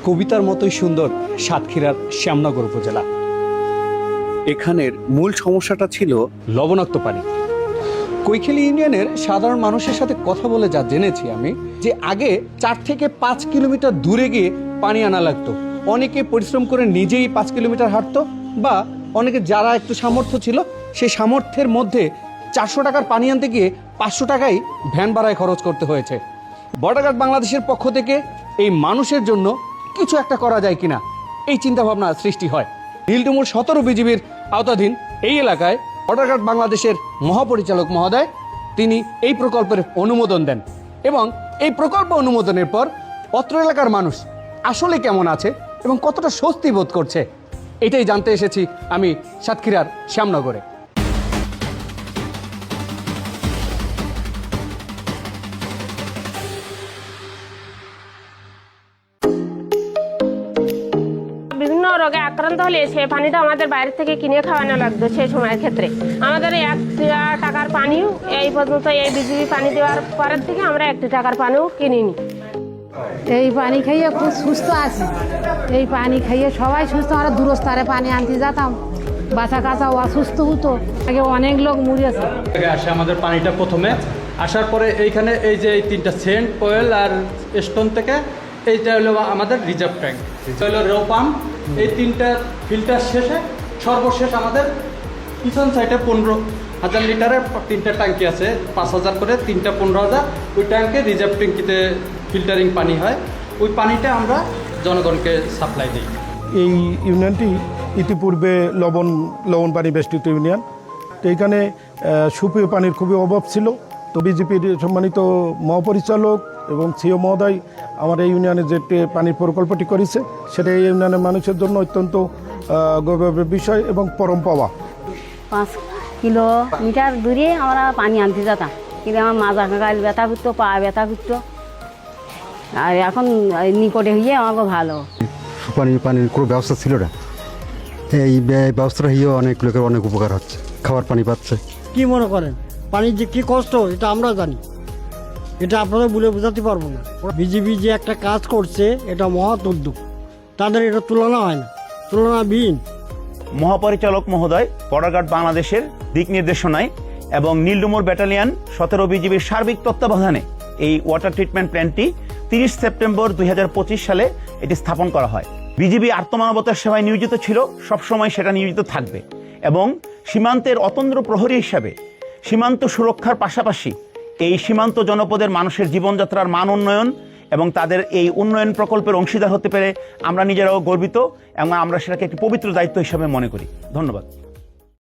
কবিতার মতোই সুন্দর সাতক্ষীরার শ্যামনগর উপজেলা। এখানের মূল সমস্যাটা ছিল লবণাক্ত পানি। কৈখালী ইউনিয়নের সাধারণ মানুষের সাথে কথা বলে যা জেনেছি আমি, যে আগে 4 থেকে 5 কিলোমিটার দূরে গিয়ে পানি আনা লাগতো। অনেকে পরিশ্রম করে নিজেই 5 কিলোমিটার হাঁটতো, বা অনেকে যারা একটু সামর্থ্য ছিল সেই সামর্থ্যের মধ্যে 400 টাকার পানি আনতে গিয়ে 500 টাকাই ভ্যান ভাড়ায় খরচ করতে হয়েছে। বর্ডার গার্ড বাংলাদেশের পক্ষ থেকে এই মানুষের জন্য কিছু একটা করা যায় কিনা এই চিন্তাভাবনা সৃষ্টি হয়। নীলডুমুর 17 বিজিবির আওতাধীন এই এলাকায় বর্ডার গার্ড বাংলাদেশের মহাপরিচালক মহোদয় তিনি এই প্রকল্পের অনুমোদন দেন, এবং এই প্রকল্প অনুমোদনের পর অত্র এলাকার মানুষ আসলে কেমন আছে এবং কতটা স্বস্তি বোধ করছে এটাই জানতে এসেছি আমি সাতক্ষীরার শ্যামনগরে। বিভিন্ন রোগে আক্রান্ত হলে সে পানিটা আমাদের বাইরে থেকে কিনে খাওয়ানো লাগতো। সেই সময়ের ক্ষেত্রে আমাদের 1 টাকার পানিও এই পর্যন্ত এই বিজিবি পানি দেওয়ার পরের থেকে আমরা 1 টাকার পানিও কিনিনি। এই পানি খাইয়ে খুব সুস্থ আছি। এই পানি খাইয়ে সবাই সুস্থ। আমরা দূরস্থারে পানি আনতে যেতাম, বাচ্চা কাচ্চা অসুস্থ হতো, আগে অনেক লোক মরেছে। আসে আমাদের পানিটা প্রথমে আসার পরে এইখানে এই যে এই 3টা সেন্ট কোয়েল আর স্টোন থেকে এইটা হলো আমাদের রিজার্ভ ট্যাঙ্ক, হলো রো পাম্প। এই 3টা ফিল্টার শেষে সর্বশেষ আমাদের পিছন সাইডে 15,000 লিটারের 3টা ট্যাঙ্কি আছে, 5,000 করে 3টা 15,000। ওই ট্যাঙ্কে রিজার্ভ ট্যাঙ্কিতে ফিল্টারিং পানি হয়, ওই পানিটা আমরা জনগণকে সাপ্লাই দিই। এই ইউনিয়নটি ইতিপূর্বে লবণ পানি বেষ্টিত ইউনিয়ন। তো এইখানে সুপেয় পানির খুবই অভাব ছিল। তো বিজেপির সম্মানিত মহাপরিচালক এবং সিও মহোদয় আমার এই ইউনিয়নে যে পানির প্রকল্পটি করেছে সেটা এই ইউনিয়নের মানুষের জন্য অত্যন্ত গৌরবের বিষয় এবং পরম পাওয়া। 5 কিলোমিটার দূরে আমরা পানি আনতে যেতাম, কিন্তু আমার মাজা কাঁকাল ব্যথা করতো, পা ব্যথা করতো। আর এখন নিকটে হয়ে আমাকে ভালো। পানির কোনো ব্যবস্থা ছিল না, এই ব্যবস্থাটা হয়েও অনেক লোকের অনেক উপকার হচ্ছে, খাবার পানি পাচ্ছে। কি মনে করেন পানির যে কী কষ্ট এটা আমরা জানি, এটা আপনারা বলে বোঝাতে পারবো না। বিজেপি যে একটা কাজ করছে এটা মহৎ উদ্যোগ, তাদের এটা তুলনা হয় না, তুলনাবিহীন। মহাপরিচালক মহোদয় বর্ডার গার্ড বাংলাদেশের দিক নির্দেশনায় এবং নীলডুমুর ব্যাটালিয়ন 17 বিজিবির সার্বিক তত্ত্বাবধানে এই ওয়াটার ট্রিটমেন্ট প্ল্যান্টটি 30 সেপ্টেম্বর 2025 সালে এটি স্থাপন করা হয়। বিজিবি আত্মমানবতার সেবায় নিয়োজিত ছিল, সবসময় সেটা নিয়োজিত থাকবে, এবং সীমান্তের অতন্দ্র প্রহরী হিসাবে সীমান্ত সুরক্ষার পাশাপাশি এই সীমান্ত জনপদের মানুষের জীবনযাত্রার মান উন্নয়ন এবং তাদের এই উন্নয়ন প্রকল্পের অংশীদার হতে পেরে আমরা নিজেরাও গর্বিত, এবং আমরা সেটাকে একটি পবিত্র দায়িত্ব হিসাবে মনে করি। ধন্যবাদ।